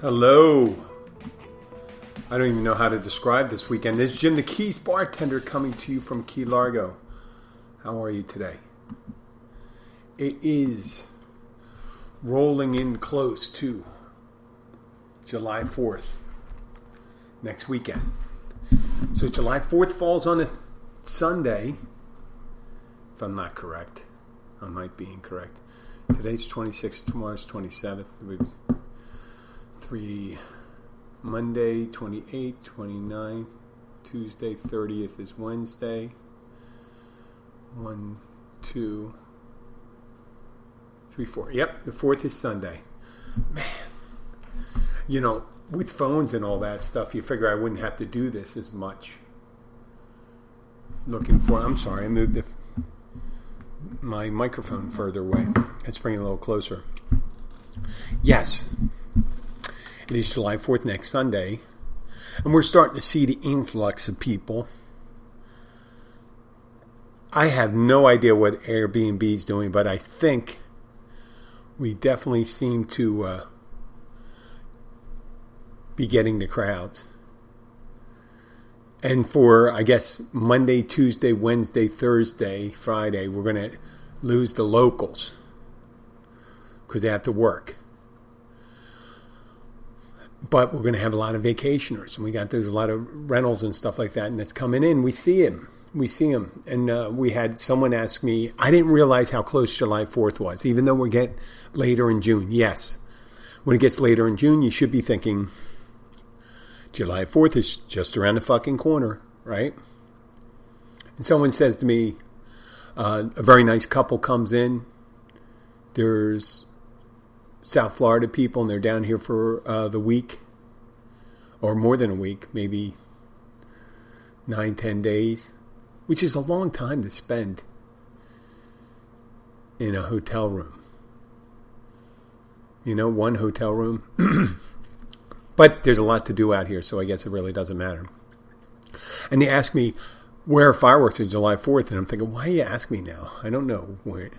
Hello. I don't even know how to describe this weekend. This is Jim the Keys Bartender coming to you from Key Largo. How are you today? It is rolling in close to July 4th, next weekend. So July 4th falls on a Sunday, if I'm not correct. I might be incorrect. Today's 26th, tomorrow's 27th. Monday, 28th, 29th, Tuesday, 30th is Wednesday. 1, 2, 3, 4. Yep, the 4th is Sunday. Man, you know, with phones and all that stuff, you figure I wouldn't have to do this as much. I'm sorry, I moved my microphone further away. Let's bring it a little closer. Yes, it is July 4th next Sunday, and we're starting to see the influx of people. I have no idea what Airbnb is doing, but I think we definitely seem to be getting the crowds. And for, I guess, Monday, Tuesday, Wednesday, Thursday, Friday, we're going to lose the locals because they have to work. But we're going to have a lot of vacationers, and there's a lot of rentals and stuff like that, and it's coming in. We see them. And we had someone ask me, I didn't realize how close July 4th was, even though we get later in June. Yes, when it gets later in June, you should be thinking July 4th is just around the fucking corner, right? And someone says to me, a very nice couple comes in. There's South Florida people, and they're down here for the week, or more than a week, maybe 9-10 days, which is a long time to spend in a hotel room. You know, one hotel room. But there's a lot to do out here, so I guess it really doesn't matter. And they ask me, where are fireworks on July 4th? And I'm thinking, why you ask me now? I don't know where.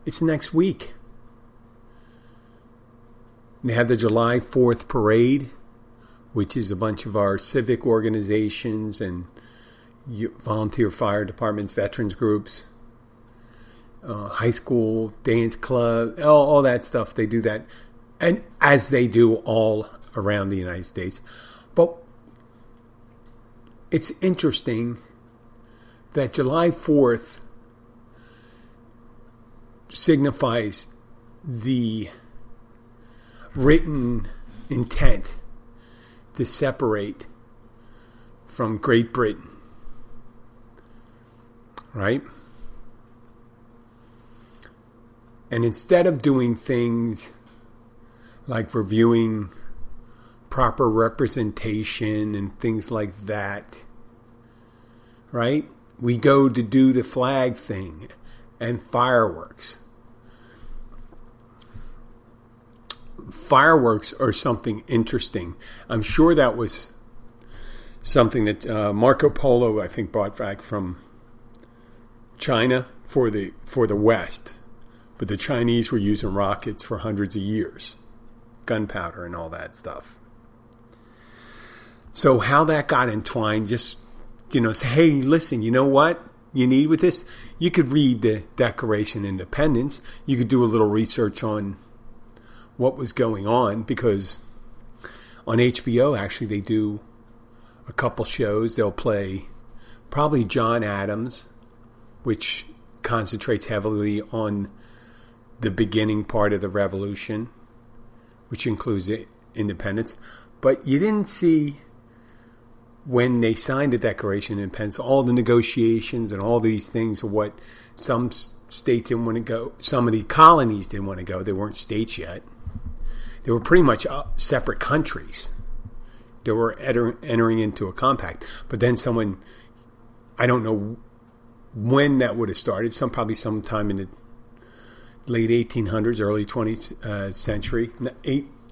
It's next week. They have the July 4th parade, which is a bunch of our civic organizations and volunteer fire departments, veterans groups, high school, dance club, all that stuff. They do that, and as they do all around the United States. But it's interesting that July 4th signifies the written intent to separate from Great Britain, right? And instead of doing things like reviewing proper representation and things like that, right? We go to do the flag thing and fireworks. Fireworks are something interesting. I'm sure that was something that Marco Polo, I think, brought back from China for the West. But the Chinese were using rockets for hundreds of years, gunpowder and all that stuff. So how that got entwined, just, say, hey, listen, you know what you need with this? You could read the Declaration of Independence. You could do a little research on what was going on, because on HBO, actually, they do a couple shows. They'll play probably John Adams, which concentrates heavily on the beginning part of the revolution, which includes independence. But you didn't see, when they signed the Declaration of Independence, all the negotiations and all these things of what some states didn't want to go, some of the colonies didn't want to go. They weren't states yet. They were pretty much separate countries. They were entering into a compact. But then someone, I don't know when that would have started, probably sometime in the late 1800s, early 20th century,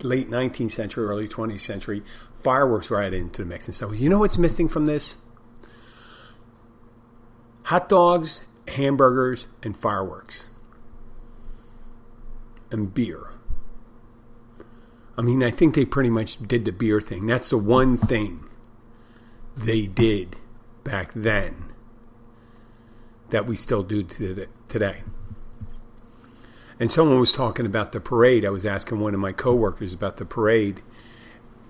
late 19th century, early 20th century, fireworks right into the mix. And so, you know what's missing from this? Hot dogs, hamburgers, and fireworks. And beer. I mean, I think they pretty much did the beer thing. That's the one thing they did back then that we still do today. And someone was talking about the parade. I was asking one of my coworkers about the parade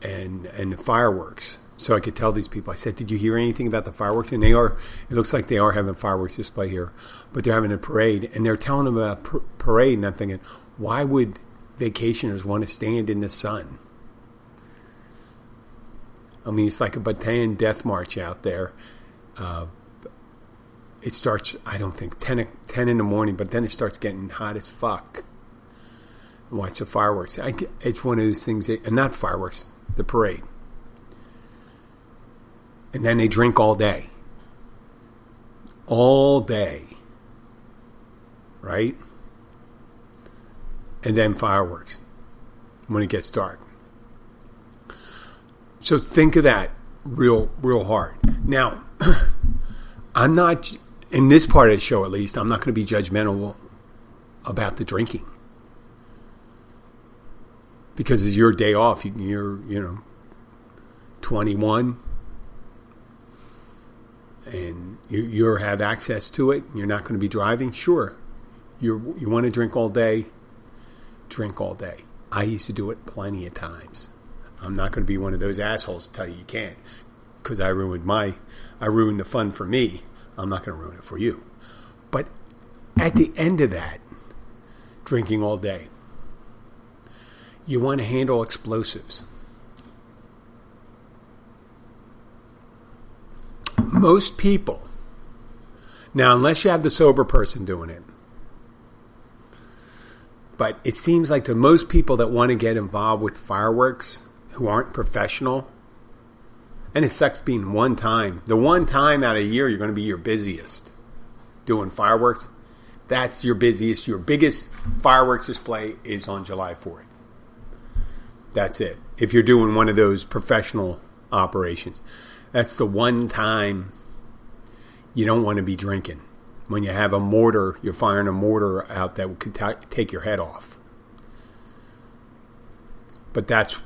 and the fireworks. So I could tell these people, I said, did you hear anything about the fireworks? And it looks like they are having fireworks display here, but they're having a parade. And they're telling them about parade, and I'm thinking, why would vacationers want to stand in the sun? I mean, it's like a battalion death march out there. It starts, I don't think, 10 in the morning, but then it starts getting hot as fuck. Watch the fireworks. It's one of those things, not fireworks, the parade. And then they drink all day. All day. Right? And then fireworks when it gets dark. So think of that real hard. Now, I'm not, in this part of the show at least, I'm not going to be judgmental about the drinking. Because it's your day off. You're 21. And you have access to it. You're not going to be driving. Sure. You want to drink all day. Drink all day. I used to do it plenty of times. I'm not going to be one of those assholes to tell you can't, because I ruined the fun for me. I'm not going to ruin it for you. But at the end of that, drinking all day, you want to handle explosives. Most people, now unless you have the sober person doing it, but it seems like to most people that want to get involved with fireworks who aren't professional, and it sucks being the one time out of the year you're going to be your busiest doing fireworks. That's your busiest, your biggest fireworks display is on July 4th. That's it. If you're doing one of those professional operations, that's the one time you don't want to be drinking. When you have a mortar, you're firing a mortar out that could take your head off. But that's,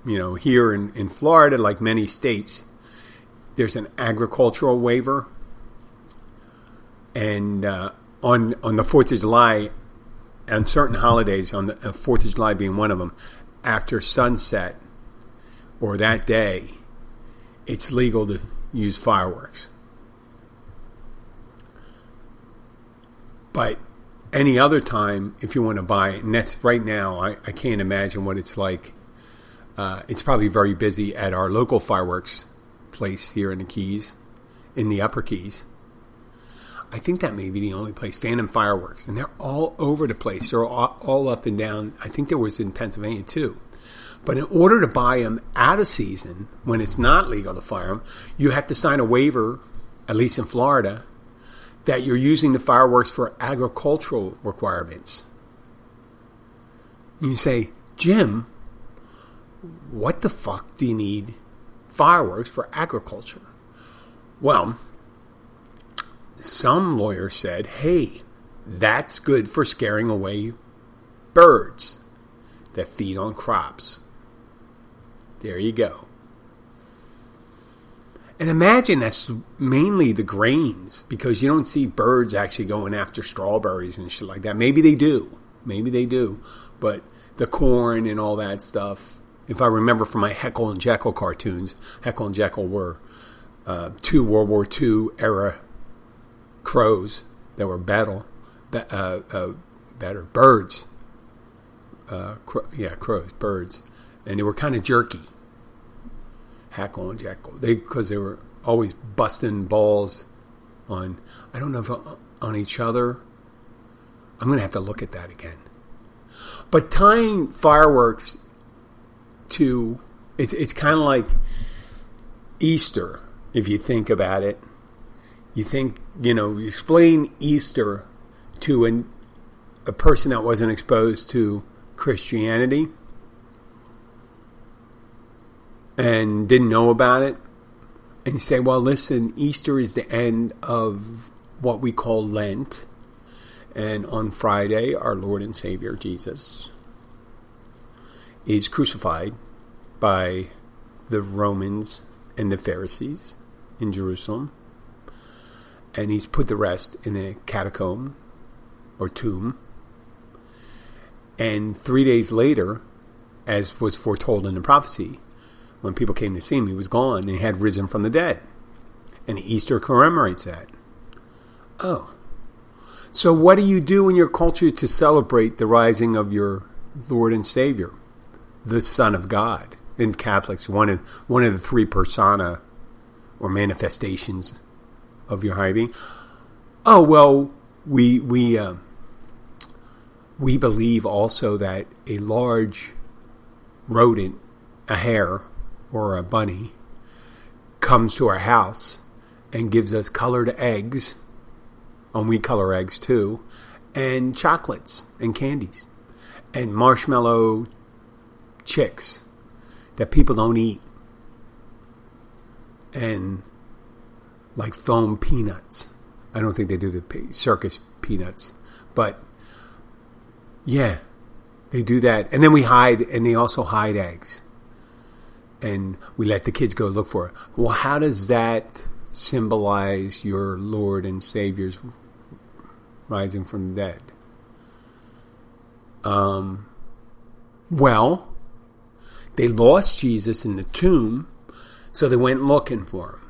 here in Florida, like many states, there's an agricultural waiver. And on the 4th of July, on certain holidays, on the 4th of July being one of them, after sunset or that day, it's legal to use fireworks. But any other time, if you want to buy it, and that's right now, I can't imagine what it's like. It's probably very busy at our local fireworks place here in the Keys, in the Upper Keys. I think that may be the only place, Phantom Fireworks. And they're all over the place. They're all up and down. I think there was in Pennsylvania too. But in order to buy them out of season, when it's not legal to fire them, you have to sign a waiver, at least in Florida, that you're using the fireworks for agricultural requirements. You say, Jim, what the fuck do you need fireworks for agriculture? Well, some lawyer said, hey, that's good for scaring away birds that feed on crops. There you go. And imagine that's mainly the grains, because you don't see birds actually going after strawberries and shit like that. Maybe they do. But the corn and all that stuff, if I remember from my Heckle and Jekyll cartoons, Heckle and Jekyll were two World War II era crows that were better birds. Crows, birds. And they were kind of jerky. Heckle and Jekyll. Because they were always busting balls on, I don't know if on each other. I'm going to have to look at that again. But tying fireworks to, it's kind of like Easter, if you think about it. You think, you explain Easter to a person that wasn't exposed to Christianity and didn't know about it, and you say, well, listen, Easter is the end of what we call Lent, and on Friday, our Lord and Savior Jesus is crucified by the Romans and the Pharisees in Jerusalem. And he's put to rest in a catacomb or tomb. And 3 days later, as was foretold in the prophecy, when people came to see him, he was gone and he had risen from the dead. And Easter commemorates that. Oh. So what do you do in your culture to celebrate the rising of your Lord and Savior, the Son of God? In Catholics, one of the three persona or manifestations of your higher being. Oh, well, we believe also that a large rodent, a hare or a bunny, comes to our house and gives us colored eggs, and we color eggs too, and chocolates and candies and marshmallow chicks that people don't eat, and like foam peanuts. I don't think they do the circus peanuts, but yeah, they do that. And then we hide, and they also hide eggs, and we let the kids go look for it. Well, how does that symbolize your Lord and Savior's rising from the dead? Well, they lost Jesus in the tomb, so they went looking for him.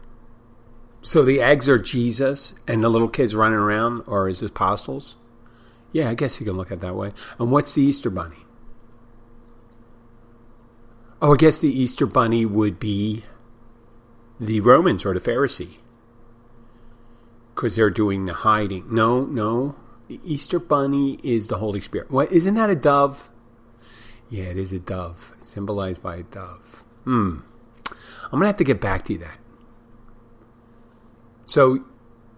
So the eggs are Jesus, and the little kids running around are his apostles. Yeah, I guess you can look at it that way. And what's the Easter Bunny? Oh, I guess the Easter Bunny would be the Romans or the Pharisee, because they're doing the hiding. No. The Easter Bunny is the Holy Spirit. What? Isn't that a dove? Yeah, it is a dove. It's symbolized by a dove. I'm going to have to get back to you that. So,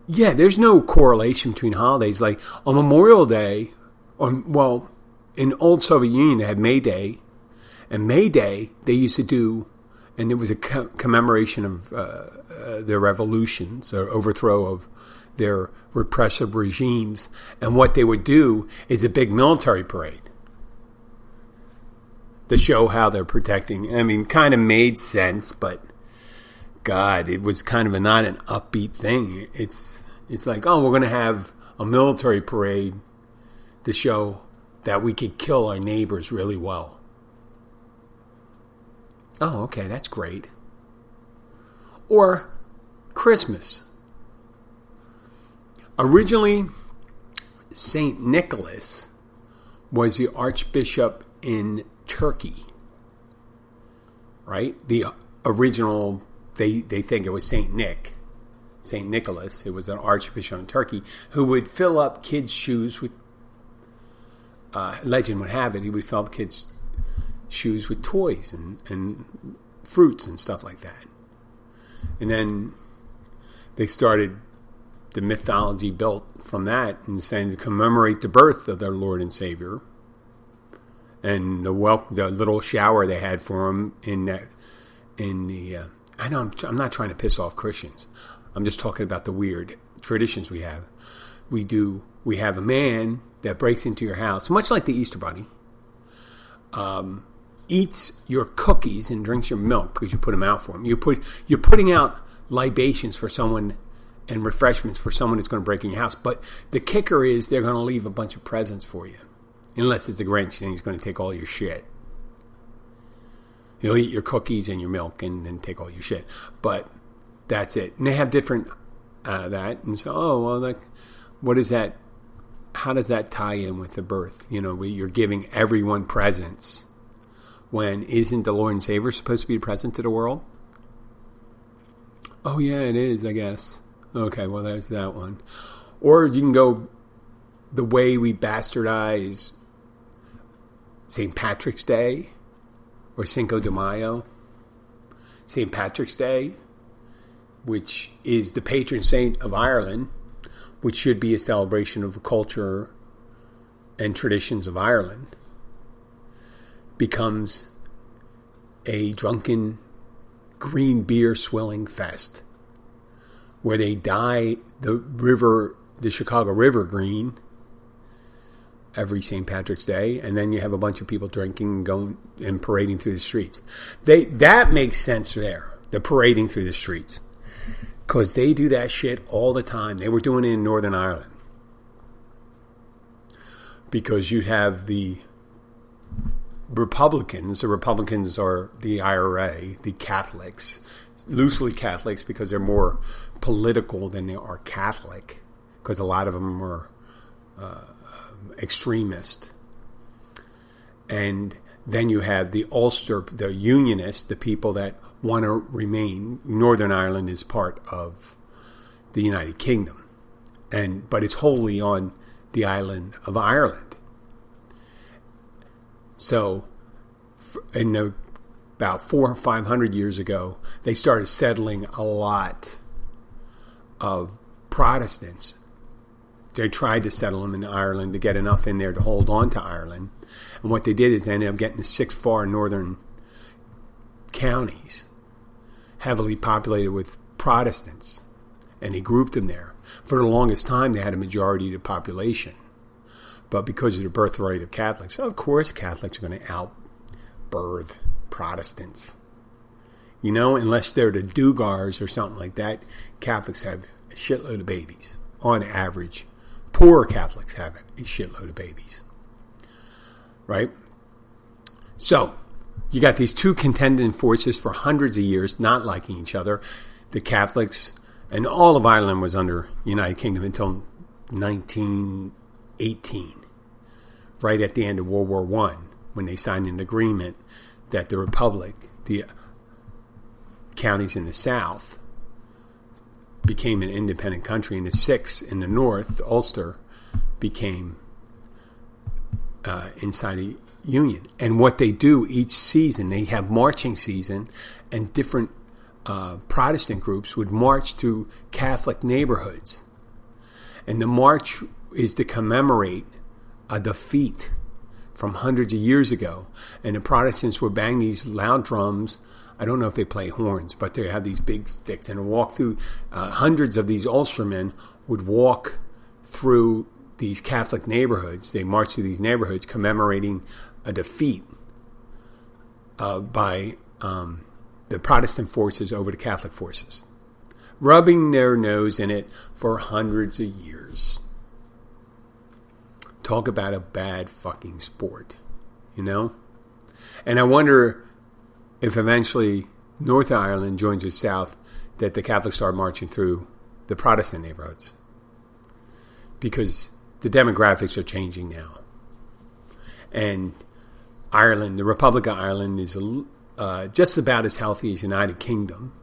yeah, there's no correlation between holidays. Like on Memorial Day, in old Soviet Union, they had May Day. And May Day, they used to do, and it was a commemoration of their revolutions or overthrow of their repressive regimes. And what they would do is a big military parade to show how they're protecting. I mean, kind of made sense, but God, it was kind of not an upbeat thing. It's like, oh, we're going to have a military parade to show that we could kill our neighbors really well. Oh, okay, that's great. Or Christmas. Originally, St. Nicholas was the archbishop in Turkey, right? The original, they think it was St. Nicholas. It was an archbishop in Turkey who would fill up kids' shoes with, legend would have it, he would fill up kids' shoes with toys and fruits and stuff like that. And then they started the mythology built from that and saying to commemorate the birth of their Lord and Savior. And the little shower they had for him I know I'm not trying to piss off Christians. I'm just talking about the weird traditions we have. We have a man that breaks into your house, much like the Easter Bunny, eats your cookies and drinks your milk because you put them out for him. You're putting out libations for someone and refreshments for someone that's going to break in your house. But the kicker is they're going to leave a bunch of presents for you. Unless it's a Grinch and he's going to take all your shit. He'll eat your cookies and your milk and then take all your shit. But that's it. And they have different that. And so, what is that? How does that tie in with the birth? You're giving everyone presents. When isn't the Lord and Savior supposed to be a present to the world? Oh, yeah, it is, I guess. Okay, well, there's that one. Or you can go the way we bastardize St. Patrick's Day or Cinco de Mayo. St. Patrick's Day, which is the patron saint of Ireland, which should be a celebration of the culture and traditions of Ireland, becomes a drunken green beer swilling fest where they dye the Chicago River green every St. Patrick's Day, and then you have a bunch of people drinking and going and parading through the streets. That makes sense there, the parading through the streets, because they do that shit all the time. They were doing it in Northern Ireland, because you have the Republicans. The Republicans are the IRA, the Catholics, loosely Catholics, because they're more political than they are Catholic, because a lot of them are extremist. And then you have the Ulster, the Unionists, the people that want to remain. Northern Ireland is part of the United Kingdom, but it's wholly on the island of Ireland. So, about 400 or 500 years ago, they started settling a lot of Protestants. They tried to settle them in Ireland to get enough in there to hold on to Ireland. And what they did is they ended up getting the 6 far northern counties heavily populated with Protestants. And they grouped them there. For the longest time, they had a majority of the population. But because of the birthright of Catholics, of course Catholics are going to outbirth Protestants. You know, unless they're the Dugars or something like that, Catholics have a shitload of babies on average. Poor Catholics have a shitload of babies. Right? So, you got these two contending forces for hundreds of years not liking each other. The Catholics, and all of Ireland was under United Kingdom until 1918. Right at the end of World War I, when they signed an agreement that the Republic, the counties in the south, became an independent country, and the 6 in the north, Ulster, became inside a union. And what they do each season, they have marching season, and different Protestant groups would march through Catholic neighborhoods. And the march is to commemorate a defeat from hundreds of years ago. And the Protestants would bang these loud drums. I don't know if they play horns, but they have these big sticks and walk through. Hundreds of these Ulstermen would walk through these Catholic neighborhoods. They march through these neighborhoods commemorating a defeat by the Protestant forces over the Catholic forces, rubbing their nose in it for hundreds of years. Talk about a bad fucking sport, you know? And I wonder if eventually North Ireland joins with South, that the Catholics start marching through the Protestant neighborhoods. Because the demographics are changing now. And Ireland, the Republic of Ireland, is just about as healthy as United Kingdom.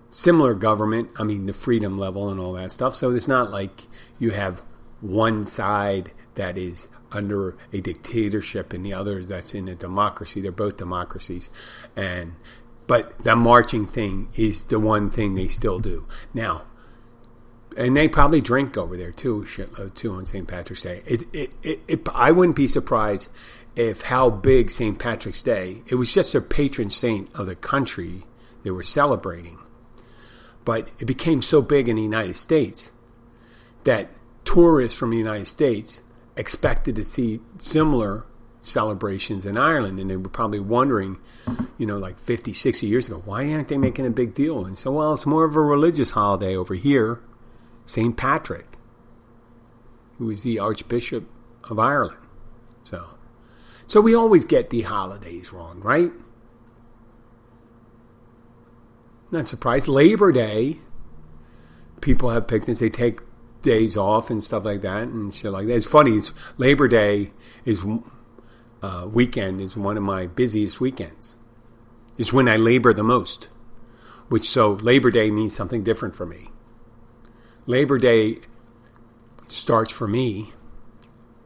Similar government, I mean, the freedom level and all that stuff. So it's not like you have one side that is under a dictatorship and the other that's in a democracy. They're both democracies. But the marching thing is the one thing they still do. Now, and they probably drink over there too, a shitload too, on St. Patrick's Day. I wouldn't be surprised if how big St. Patrick's Day, it was just a patron saint of the country they were celebrating. But it became so big in the United States that tourists from the United States expected to see similar celebrations in Ireland. And they were probably wondering, like 50, 60 years ago, why aren't they making a big deal? And so, well, it's more of a religious holiday over here. St. Patrick, who was the Archbishop of Ireland. So we always get the holidays wrong, right? Not surprised. Labor Day, people have picnics. They take days off and stuff like that and shit like that. It's funny. Labor Day is weekend is one of my busiest weekends. It's when I labor the most. So Labor Day means something different for me. Labor Day starts for me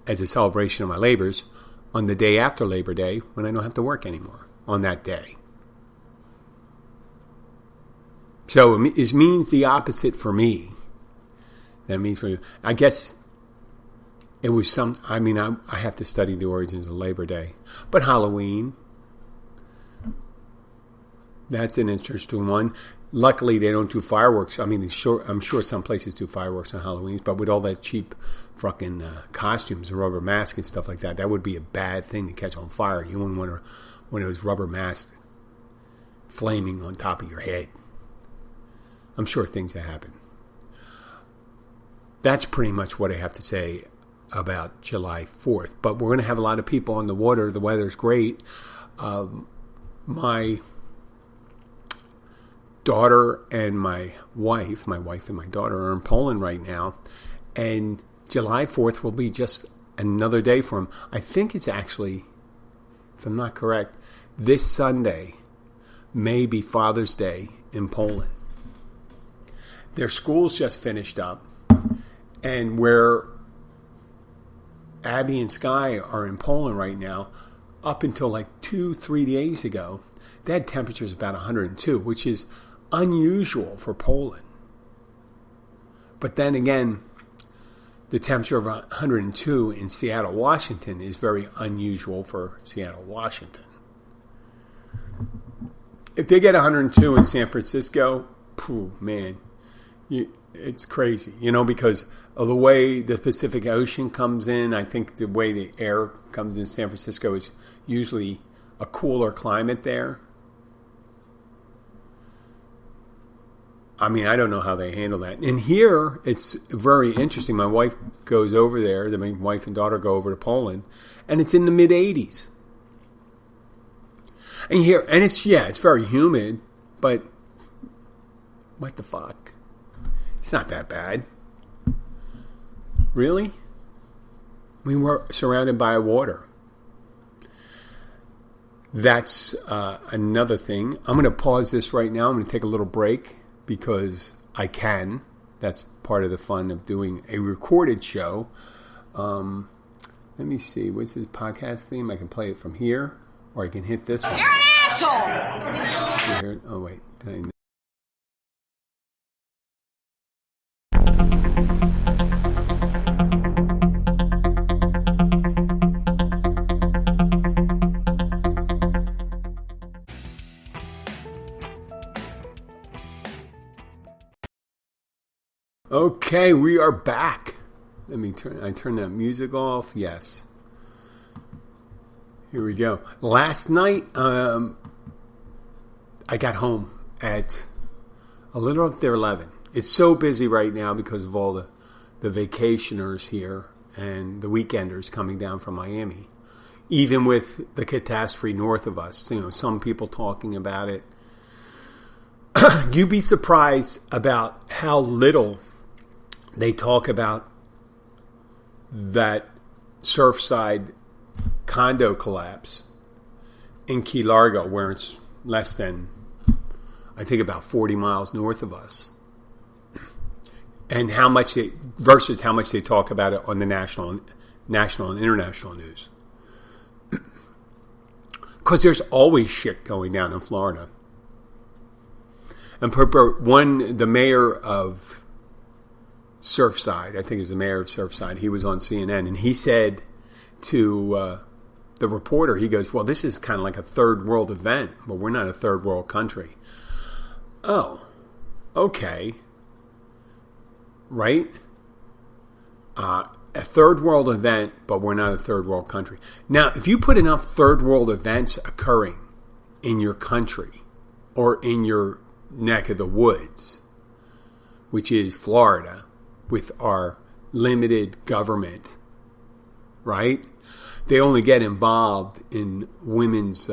as a celebration of my labors on the day after Labor Day when I don't have to work anymore on that day. So it means the opposite for me. That means for you. I guess it was I have to study the origins of Labor Day. But Halloween, that's an interesting one. Luckily, they don't do fireworks. I mean, I'm sure some places do fireworks on Halloween, but with all that cheap fucking costumes and rubber masks and stuff like that, that would be a bad thing to catch on fire. You wouldn't want one of those rubber masks flaming on top of your head. I'm sure things that happen. That's pretty much what I have to say about July 4th. But we're going to have a lot of people on the water. The weather's great. My daughter and my wife and my daughter are in Poland right now. And July 4th will be just another day for them. I think it's actually, if I'm not correct, this Sunday may be Father's Day in Poland. Their school's just finished up. And where Abby and Sky are in Poland right now, up until like 2-3 days ago, they had temperatures about 102, which is unusual for Poland. But then again, the temperature of 102 in Seattle, Washington is very unusual for Seattle, Washington. If they get 102 in San Francisco, man, it's crazy, because of the way the Pacific Ocean comes in. I think the way the air comes in San Francisco is usually a cooler climate there. I mean, I don't know how they handle that. And here, it's very interesting. My wife goes over there. My wife and daughter go over to Poland, and it's in the mid-80s. And here, and it's very humid, but what the fuck? It's not that bad. Really? I mean, we're surrounded by water. That's another thing. I'm going to pause this right now. I'm going to take a little break because I can. That's part of the fun of doing a recorded show. Let me see. What's this podcast theme? I can play it from here, or I can hit this one. You're an asshole! Oh, wait. Okay, we are back. I turn that music off. Yes. Here we go. Last night, I got home at a little after 11. It's so busy right now because of all the vacationers here and the weekenders coming down from Miami. Even with the catastrophe north of us, some people talking about it. You'd be surprised about how little they talk about that Surfside condo collapse in Key Largo, where it's less than, I think, about 40 miles north of us. And how much they talk about it on the national and international news. Because there's always shit going down in Florida. And the mayor of Surfside, I think is the mayor of Surfside, he was on CNN, and he said to the reporter, he goes, well, this is kind of like a third world event, but we're not a third world country. Oh, okay. Right? A third world event, but we're not a third world country. Now, if you put enough third world events occurring in your country or in your neck of the woods, which is Florida, with our limited government, right? They only get involved in women's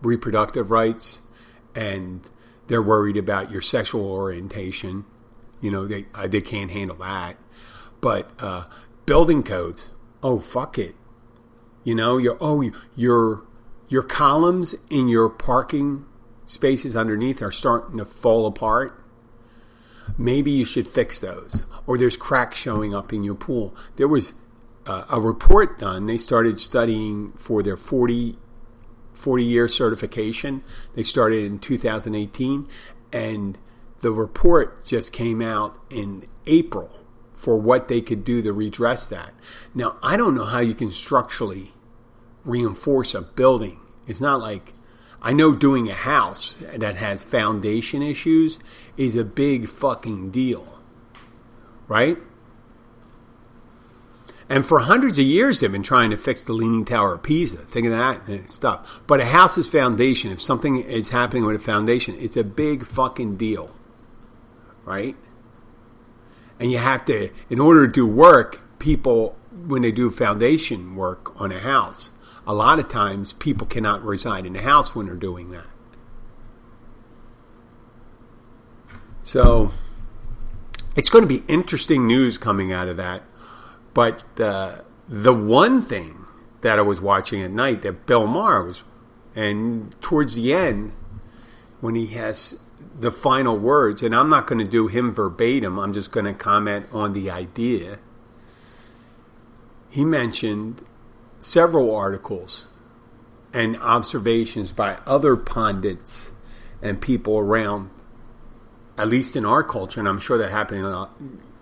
reproductive rights, and they're worried about your sexual orientation. They can't handle that. But building codes, oh, fuck it. Your columns in your parking spaces underneath are starting to fall apart. Maybe you should fix those. Or there's cracks showing up in your pool. There was a report done. They started studying for their 40-year certification. They started in 2018. And the report just came out in April for what they could do to redress that. Now, I don't know how you can structurally reinforce a building. It's not like, I know doing a house that has foundation issues is a big fucking deal, right? And for hundreds of years, they've been trying to fix the Leaning Tower of Pisa. Think of that stuff. But a house's foundation, if something is happening with a foundation, it's a big fucking deal, right? And you have to, in order to do work, people, when they do foundation work on a house, a lot of times people cannot reside in the house when they're doing that. So it's going to be interesting news coming out of that. But the one thing that I was watching at night that Bill Maher was, and towards the end, when he has the final words, and I'm not going to do him verbatim, I'm just going to comment on the idea. He mentioned several articles and observations by other pundits and people around, at least in our culture, and I'm sure that happened in a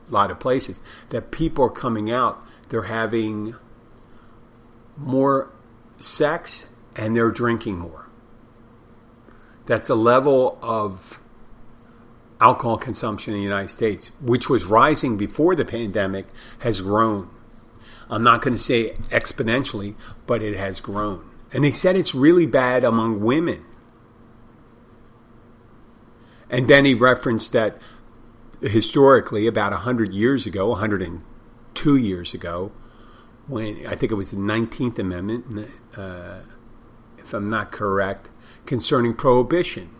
lot of places, that people are coming out, they're having more sex and they're drinking more. That the level of alcohol consumption in the United States, which was rising before the pandemic, has grown. I'm not going to say exponentially, but it has grown. And they said it's really bad among women. And then he referenced that historically, about 100 years ago, 102 years ago, when I think it was the 19th Amendment, if I'm not correct, concerning prohibition.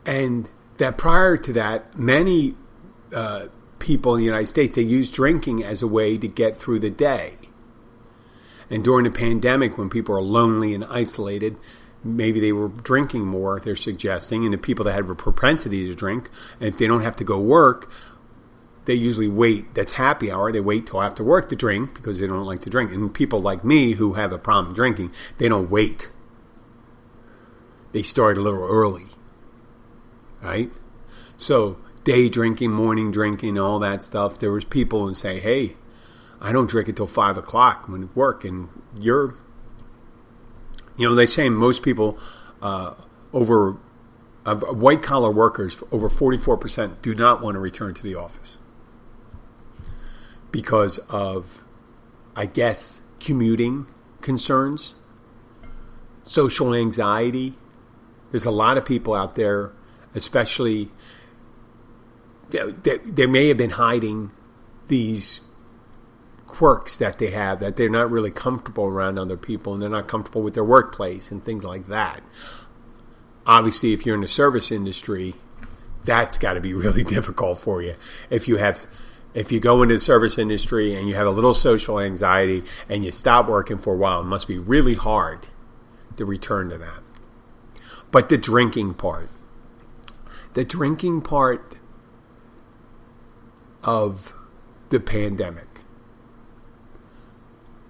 And that prior to that, many people in the United States, they used drinking as a way to get through the day. And during the pandemic, when people are lonely and isolated, maybe they were drinking more, they're suggesting, and the people that have a propensity to drink, and if they don't have to go work, they usually wait. That's happy hour. They wait till after work to drink because they don't like to drink. And people like me who have a problem drinking, they don't wait. They start a little early, right? So day drinking, morning drinking, all that stuff. There was people who say, hey, I don't drink until 5 o'clock when at work, and you're... You know, they say most people white-collar workers, over 44% do not want to return to the office because of, I guess, commuting concerns, social anxiety. There's a lot of people out there, especially, they may have been hiding these quirks that they have, that they're not really comfortable around other people and they're not comfortable with their workplace and things like that. Obviously, if you're in the service industry, that's got to be really difficult for you. If you go into the service industry and you have a little social anxiety and you stop working for a while, it must be really hard to return to that. But the drinking part of the pandemic,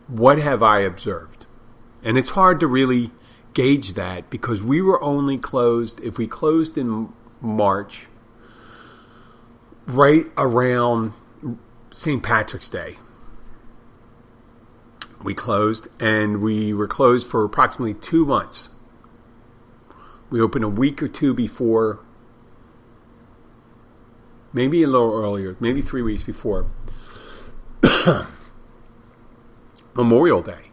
what have I observed? And it's hard to really gauge that because we were only closed, if we closed in March, right around St. Patrick's Day. We closed, and we were closed for approximately 2 months. We opened a week or two before, maybe a little earlier, maybe 3 weeks before Memorial Day.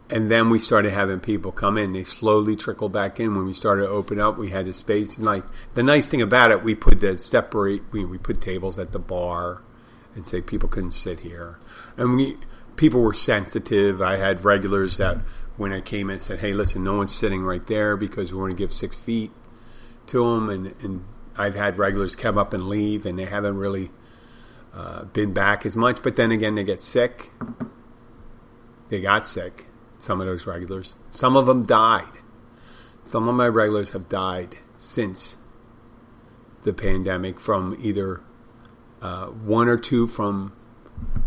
And then we started having people come in. They slowly trickled back in. When we started to open up, we had the space. And like the nice thing about it, we put we put tables at the bar and say people couldn't sit here. And people were sensitive. I had regulars that when I came in said, hey, listen, no one's sitting right there because we want to give 6 feet to them. And I've had regulars come up and leave, and they haven't really been back as much. But then again, they get sick. They got sick, some of those regulars. Some of them died. Some of my regulars have died since the pandemic from either 1 or 2 from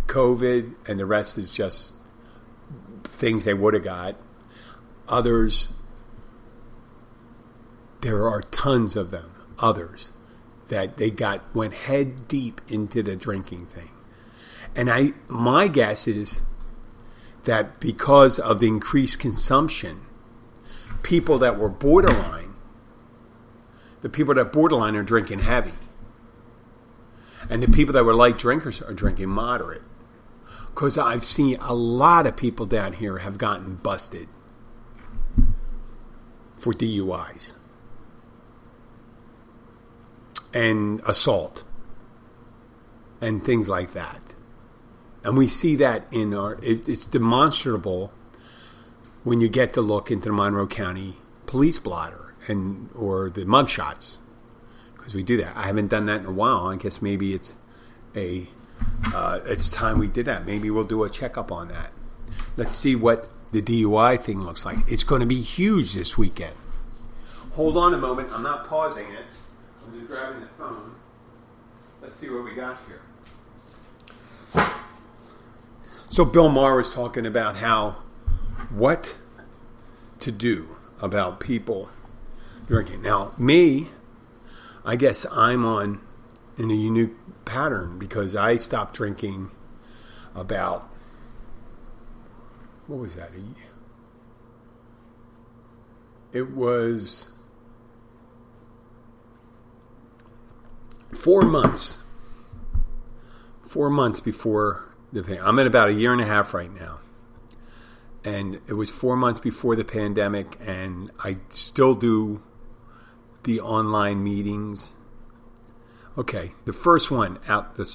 COVID, and the rest is just things they would have got. Others, there are tons of them, others, that went head deep into the drinking thing. And my guess is that because of the increased consumption, people that were borderline, the people that borderline are drinking heavy. And the people that were light drinkers are drinking moderate. Because I've seen a lot of people down here have gotten busted for DUIs and assault and things like that. And we see that in it's demonstrable when you get to look into the Monroe County police blotter or the mug shots. Because we do that. I haven't done that in a while. I guess maybe it's time we did that. Maybe we'll do a checkup on that. Let's see what the DUI thing looks like. It's going to be huge this weekend. Hold on a moment. I'm not pausing it. I'm just grabbing the phone. Let's see what we got here. So Bill Maher was talking about what to do about people drinking. Now, me, I guess I'm in a unique pattern because I stopped drinking about, what was that? It was 4 months. 4 months before the pandemic. I'm at about 1.5 years right now. And it was 4 months before the pandemic, and I still do the online meetings. Okay, the first one out. The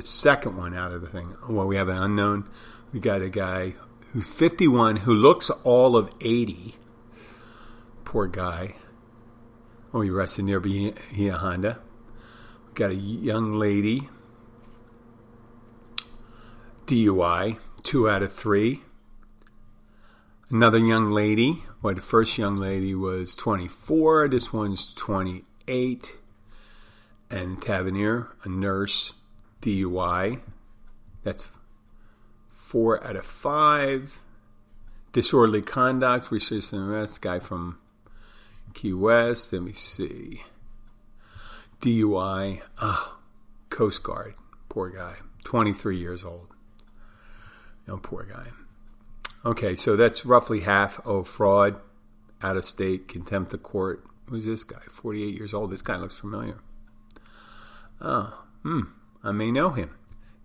second one out of the thing. Well, we have an unknown. We got a guy who's 51 who looks all of 80. Poor guy. Oh, he rested near Bahia Honda. We got a young lady. DUI, 2 out of 3. Another young lady. Well, the first young lady was 24. This one's 28. And Tavernier, a nurse, DUI. That's 4 out of 5. Disorderly conduct, resisting arrest, guy from Key West. Let me see. DUI, Coast Guard, poor guy, 23 years old. Oh, poor guy. Okay, so that's roughly half. Oh, fraud, out of state, contempt of court. Who's this guy? 48 years old. This guy looks familiar. Oh, I may know him.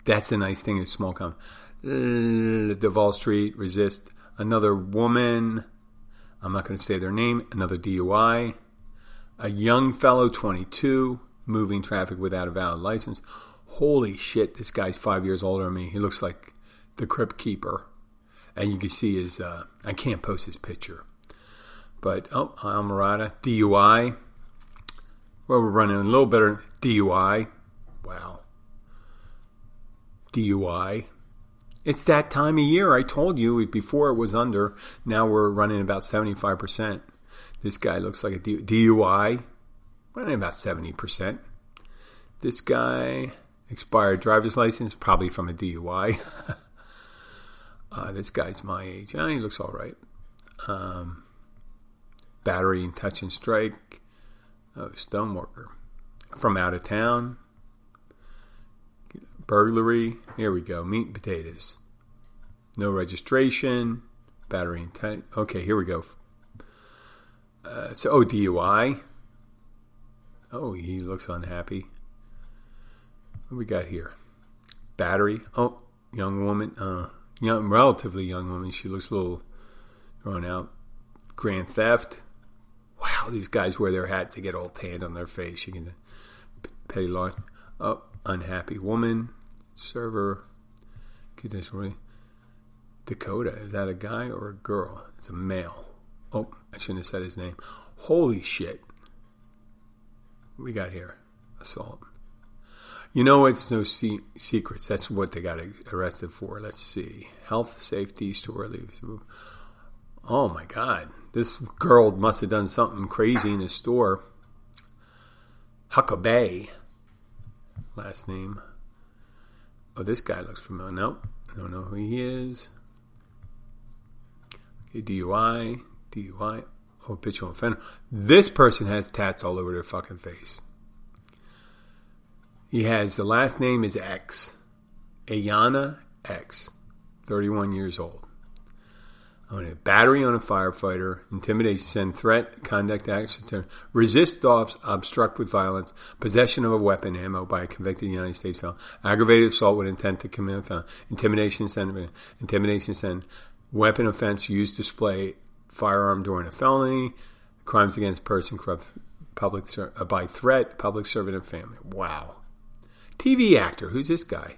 That's a nice thing in small company. Duval Street, resist. Another woman, I'm not going to say their name, another DUI. A young fellow, 22, moving traffic without a valid license. Holy shit, this guy's 5 years older than me. He looks like the Crypt Keeper. And you can see his, I can't post his picture. But, Almirada, DUI. Well, we're running a little better. DUI. Wow. DUI. It's that time of year. I told you before it was under. Now we're running about 75%. This guy looks like a DUI. Running about 70%. This guy, expired driver's license, probably from a DUI. This guy's my age. He looks all right. Battery and touch and strike. Oh, stoneworker. From out of town. Burglary. Here we go. Meat and potatoes. No registration. Battery and touch. Okay, here we go. DUI. Oh, he looks unhappy. What do we got here? Battery. Oh, young woman. Relatively young woman. She looks a little thrown out. Grand theft. Wow, these guys wear their hats to get all tanned on their face. You can petty loss. Oh, unhappy woman. Server. Dakota. Is that a guy or a girl? It's a male. Oh, I shouldn't have said his name. Holy shit. What we got here? Assault. You know, it's no secrets. That's what they got arrested for. Let's see. Health, safety, store leaves. Oh, my God. This girl must have done something crazy in the store. Huckabee. Last name. Oh, this guy looks familiar. Nope. I don't know who he is. Okay, DUI. Oh, habitual offender. This person has tats all over their fucking face. He has, the last name is X. Ayana X. 31 years old. Battery on a firefighter, intimidation, send, threat, conduct, action, resist, obstruct with violence, possession of a weapon, ammo by a convicted United States felon, aggravated assault with intent to commit a felon, intimidation, send, weapon offense, use display, firearm during a felony, crimes against person, corrupt public by threat, public servant and family. Wow. TV actor. Who's this guy?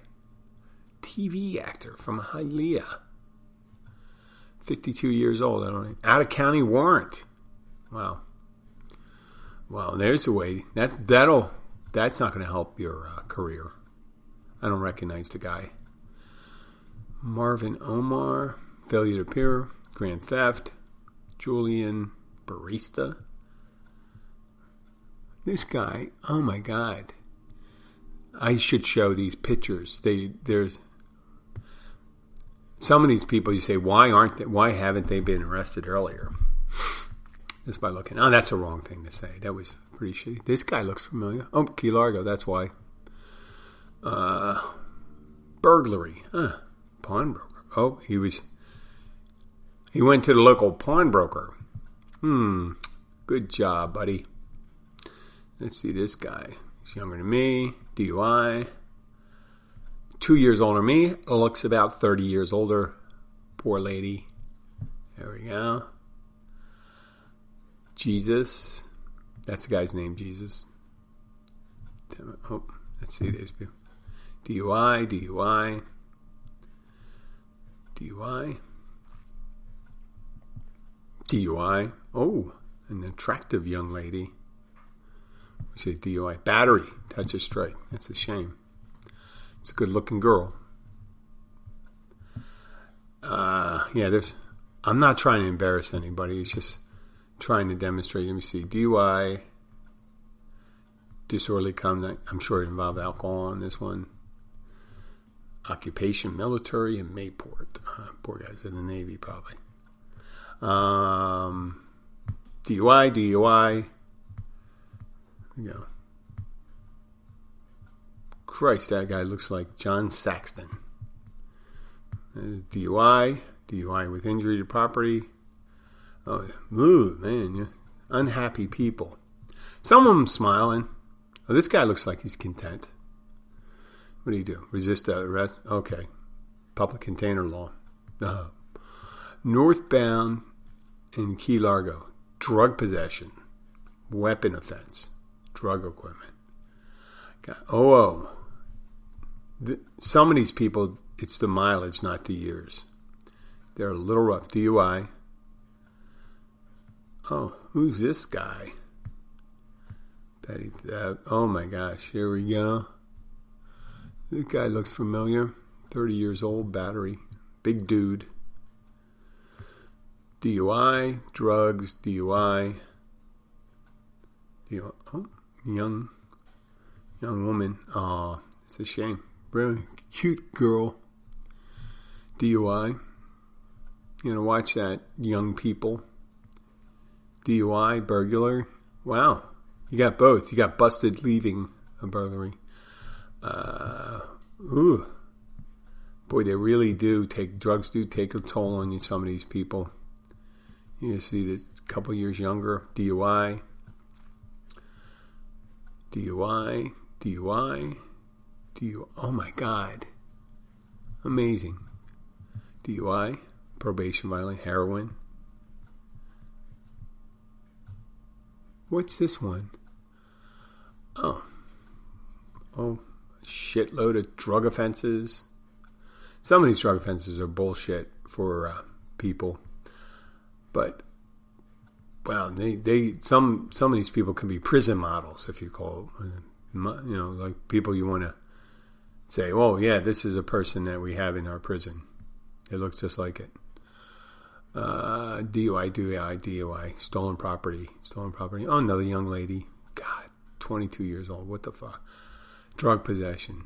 TV actor from Hialeah. 52 years old. I don't know. Out of county warrant. Wow. Well, there's a way. That's not going to help your career. I don't recognize the guy. Marvin Omar, failure to appear, grand theft, Julian Barista. This guy, oh my God. I should show these pictures. There's some of these people. You say, why haven't they been arrested earlier? Just by looking. Oh, that's the wrong thing to say. That was pretty shitty. This guy looks familiar. Oh, Key Largo. That's why. Burglary. Pawnbroker. Oh, he went to the local pawnbroker. Good job, buddy. Let's see this guy. He's younger than me. DUI. 2 years older than me. Looks about 30 years older. Poor lady. There we go. Jesus. That's the guy's name, Jesus. Oh, let's see this. DUI. Oh, an attractive young lady. We say DUI. Battery. Touch a strike. That's a shame. It's a good-looking girl. I'm not trying to embarrass anybody. It's just trying to demonstrate. Let me see. DUI. Disorderly conduct. I'm sure it involved alcohol on this one. Occupation, military, and Mayport. Poor guys in the Navy, probably. DUI. Here we go. Christ, that guy looks like John Saxton. There's DUI with injury to property. Oh, man, unhappy people. Some of them smiling. Oh, this guy looks like he's content. What do? Resist arrest? Okay. Public container law. Northbound in Key Largo. Drug possession. Weapon offense. Drug equipment. Some of these people, it's the mileage, not the years. They're a little rough. DUI. Oh, who's this guy? Oh my gosh, here we go. This guy looks familiar. 30 years old, battery. Big dude. DUI, drugs, DUI. Oh, young woman. Oh, it's a shame. Really cute girl. DUI. Watch that, young people. DUI, burglar. Wow. You got both. You got busted leaving a burglary. Boy, they really do drugs do take a toll on you, some of these people. You see this a couple years younger. DUI. Oh my God. Amazing. DUI, probation violation, heroin. What's this one? Oh, shitload of drug offenses. Some of these drug offenses are bullshit for people, but wow, some of these people can be prison models, if you call it. Like people you want to say, oh yeah, this is a person that we have in our prison. It looks just like it. DUI, stolen property. Oh, another young lady. God, 22 years old. What the fuck? Drug possession.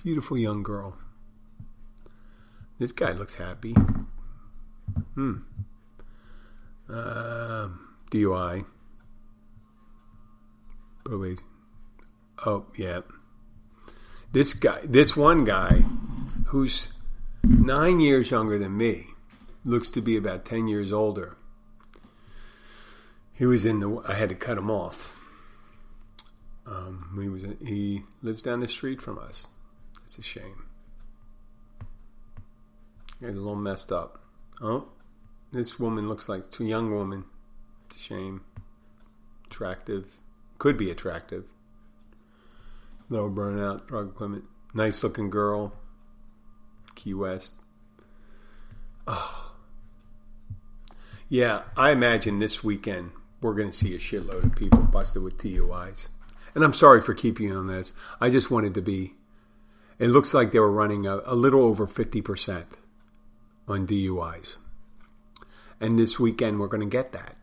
Beautiful young girl. This guy looks happy. DUI. Probation. Oh, yeah. This one guy who's 9 years younger than me. looks to be about 10 years older. He was I had to cut him off. He lives down the street from us. It's a shame. He's a little messed up. Oh, this woman looks like a young woman. It's a shame. Attractive. Could be attractive. Little burnout, drug equipment. Nice looking girl. Key West. Oh. Yeah, I imagine this weekend we're going to see a shitload of people busted with DUIs. And I'm sorry for keeping you on this. I just wanted to be... It looks like they were running a little over 50% on DUIs. And this weekend we're going to get that.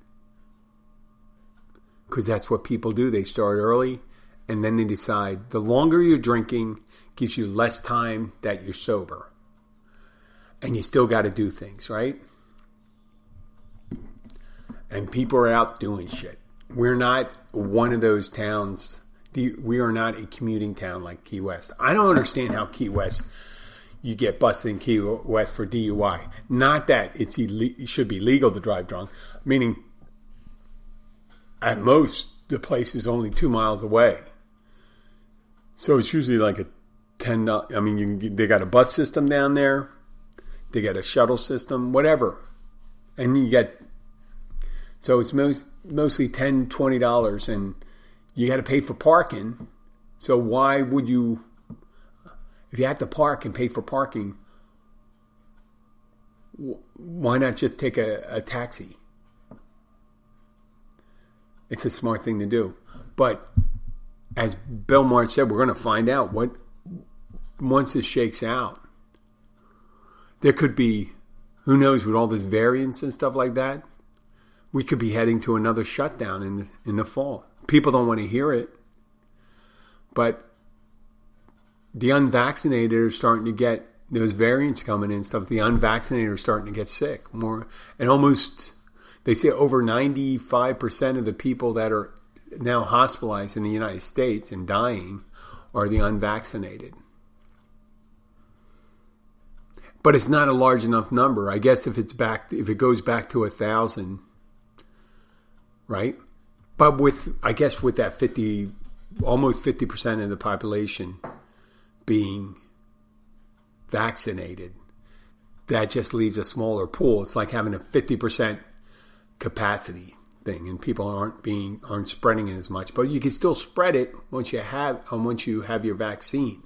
Because that's what people do. They start early and then they decide the longer you're drinking gives you less time that you're sober. And you still got to do things, right? And people are out doing shit. We're not one of those towns. We are not a commuting town like Key West. I don't understand how Key West, you get busted in Key West for DUI. Not that it should be legal to drive drunk. Meaning, at most, the place is only 2 miles away. So it's usually like a $10. I mean, they got a bus system down there. They got a shuttle system, whatever. And you get... So it's mostly $10, $20, and you got to pay for parking. So why would you, if you have to park and pay for parking, why not just take a taxi? It's a smart thing to do. But as Bill March said, we're going to find out once this shakes out. There could be, who knows, with all this variance and stuff like that, we could be heading to another shutdown in the fall. People don't want to hear it. But the unvaccinated are starting to get, those variants coming in and stuff, the unvaccinated are starting to get sick more. And almost, they say over 95% of the people that are now hospitalized in the United States and dying are the unvaccinated. But it's not a large enough number. I guess if it goes back to 1,000, right? But with that almost 50% of the population being vaccinated, that just leaves a smaller pool. It's like having a 50% capacity thing, and people aren't spreading it as much. But you can still spread it once you have your vaccine.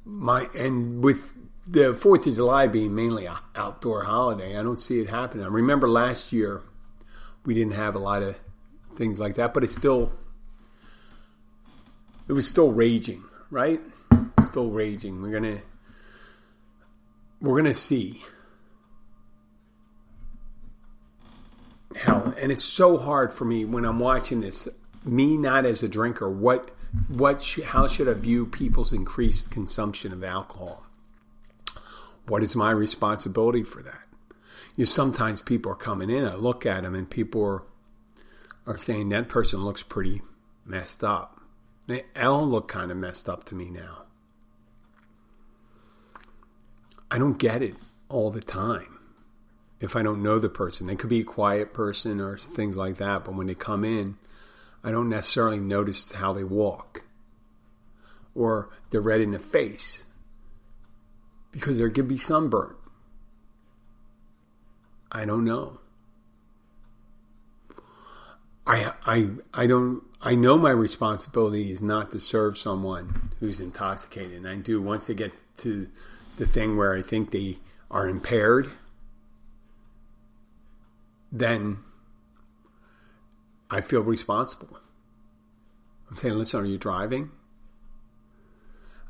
And with the 4th of July being mainly an outdoor holiday, I don't see it happening. I remember last year we didn't have a lot of things like that, but it was still raging, right? Still raging. We're gonna see how, and it's so hard for me when I'm watching this. Me not as a drinker, how should I view people's increased consumption of alcohol? What is my responsibility for that? Sometimes people are coming in, I look at them, and people are saying that person looks pretty messed up. They all look kind of messed up to me now. I don't get it all the time. If I don't know the person, they could be a quiet person or things like that, but when they come in, I don't necessarily notice how they walk. Or they're red in the face. Because there could be sunburn. I don't know. I know my responsibility is not to serve someone who's intoxicated. And I do, once they get to the thing where I think they are impaired, then I feel responsible. I'm saying, listen, are you driving?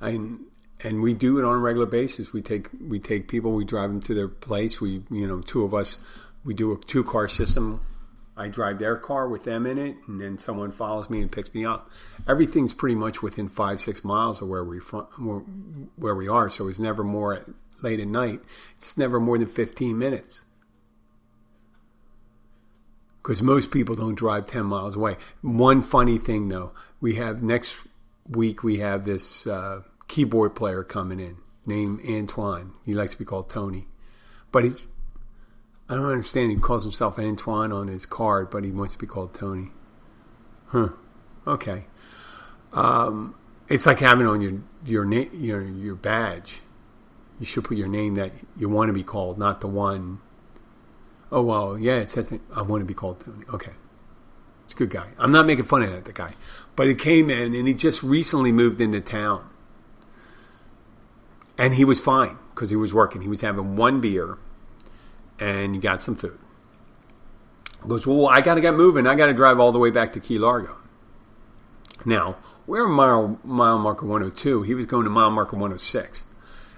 And we do it on a regular basis. We take people, we drive them to their place. Two of us, we do a 2-car system. I drive their car with them in it, and then someone follows me and picks me up. Everything's pretty much within 5-6 miles of where we are. So it's never more late at night. It's never more than 15 minutes. Because most people don't drive 10 miles away. One funny thing, though, next week we have this keyboard player coming in. named Antoine. He likes to be called Tony. But I don't understand. He calls himself Antoine on his card, but he wants to be called Tony. Huh. Okay. It's like having on your badge. You should put your name that you want to be called, not the one. Oh, well, yeah, it says I want to be called Tony. Okay. It's a good guy. I'm not making fun of the guy. But he came in, and he just recently moved into town. And he was fine, because he was working. He was having one beer, and he got some food. He goes, well, I got to get moving. I got to drive all the way back to Key Largo. Now, we're mile marker 102. He was going to mile marker 106.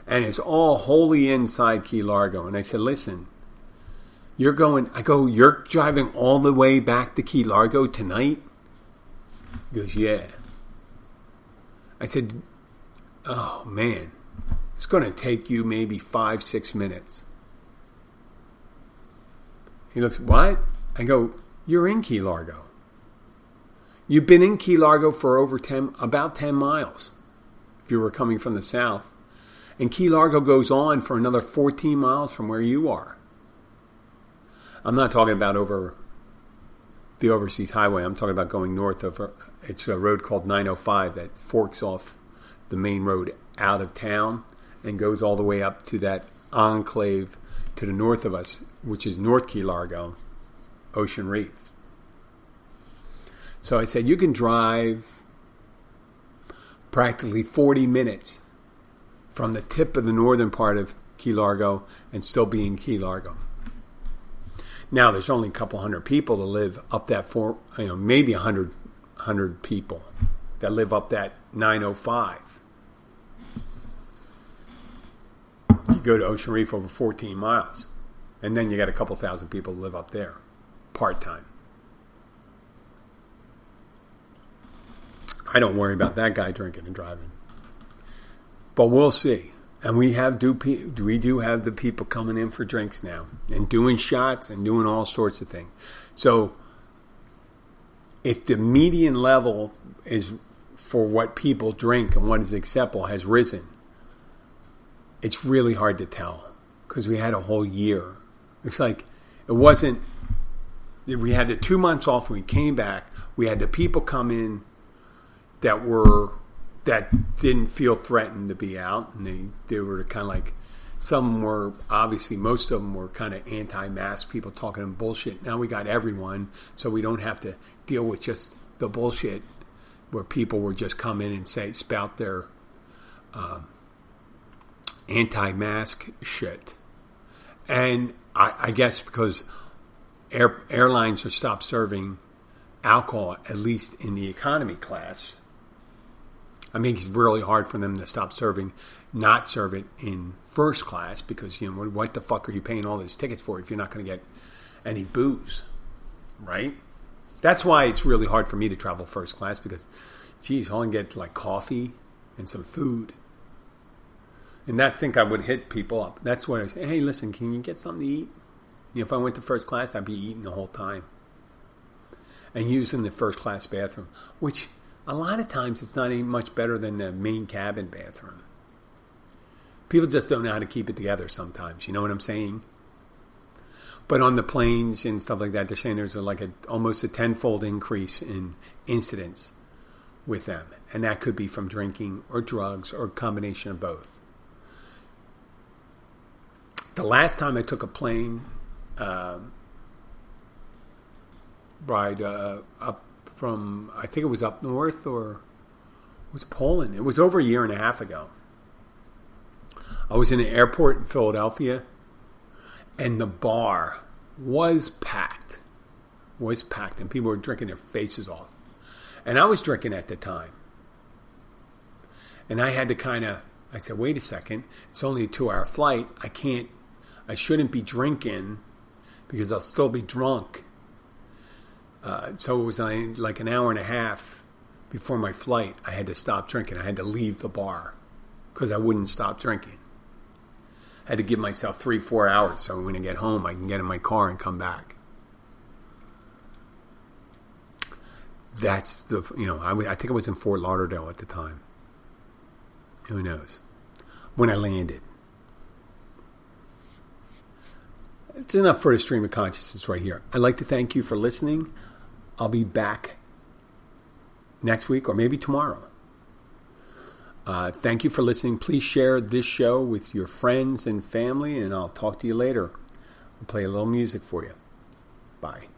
And it's all wholly inside Key Largo. And I said, listen, you're driving all the way back to Key Largo tonight? He goes, yeah. I said, oh, man, it's going to take you maybe 5-6 minutes. He looks, what? I go, you're in Key Largo. You've been in Key Largo for about 10 miles if you were coming from the south. And Key Largo goes on for another 14 miles from where you are. I'm not talking about over the Overseas Highway. I'm talking about going north of, it's a road called 905 that forks off the main road out of town and goes all the way up to that enclave to the north of us, which is North Key Largo, Ocean Reef. So I said, you can drive practically 40 minutes from the tip of the northern part of Key Largo and still be in Key Largo. Now, there's only a couple hundred people that live up that, maybe 100 people that live up that 905. You go to Ocean Reef over 14 miles. And then you got a couple thousand people that live up there, part-time. I don't worry about that guy drinking and driving. But we'll see. And we do have the people coming in for drinks now and doing shots and doing all sorts of things. So if the median level is for what people drink and what is acceptable has risen, it's really hard to tell because we had a whole year. It's like it wasn't. We had the 2 months off when we came back. We had the people come in that didn't feel threatened to be out, and they were kind of like, some were, obviously most of them were kind of anti-mask people talking bullshit. Now we got everyone, so we don't have to deal with just the bullshit where people were just come in and spout their anti-mask shit. And I guess because airlines have stopped serving alcohol, at least in the economy class, I mean, it's really hard for them to not serve it in first class because, what the fuck are you paying all these tickets for if you're not going to get any booze, right? That's why it's really hard for me to travel first class because, geez, all I can get like coffee and some food. And I think I would hit people up. That's what I say, hey, listen, can you get something to eat? If I went to first class, I'd be eating the whole time. And using the first class bathroom, which a lot of times it's not even much better than the main cabin bathroom. People just don't know how to keep it together sometimes. You know what I'm saying? But on the planes and stuff like that, they're saying there's almost a tenfold increase in incidents with them. And that could be from drinking or drugs or a combination of both. The last time I took a plane ride up from, I think it was up north or it was Poland. It was over a year and a half ago. I was in an airport in Philadelphia and the bar was packed. And people were drinking their faces off. And I was drinking at the time. And I had to I said, wait a second, it's only a 2-hour flight. I shouldn't be drinking because I'll still be drunk. So it was like an hour and a half before my flight. I had to stop drinking. I had to leave the bar because I wouldn't stop drinking. I had to give myself 3-4 hours so when I get home, I can get in my car and come back. That's I think I was in Fort Lauderdale at the time. Who knows? when I landed. It's enough for a stream of consciousness right here. I'd like to thank you for listening. I'll be back next week or maybe tomorrow. Thank you for listening. Please share this show with your friends and family, and I'll talk to you later. I'll play a little music for you. Bye.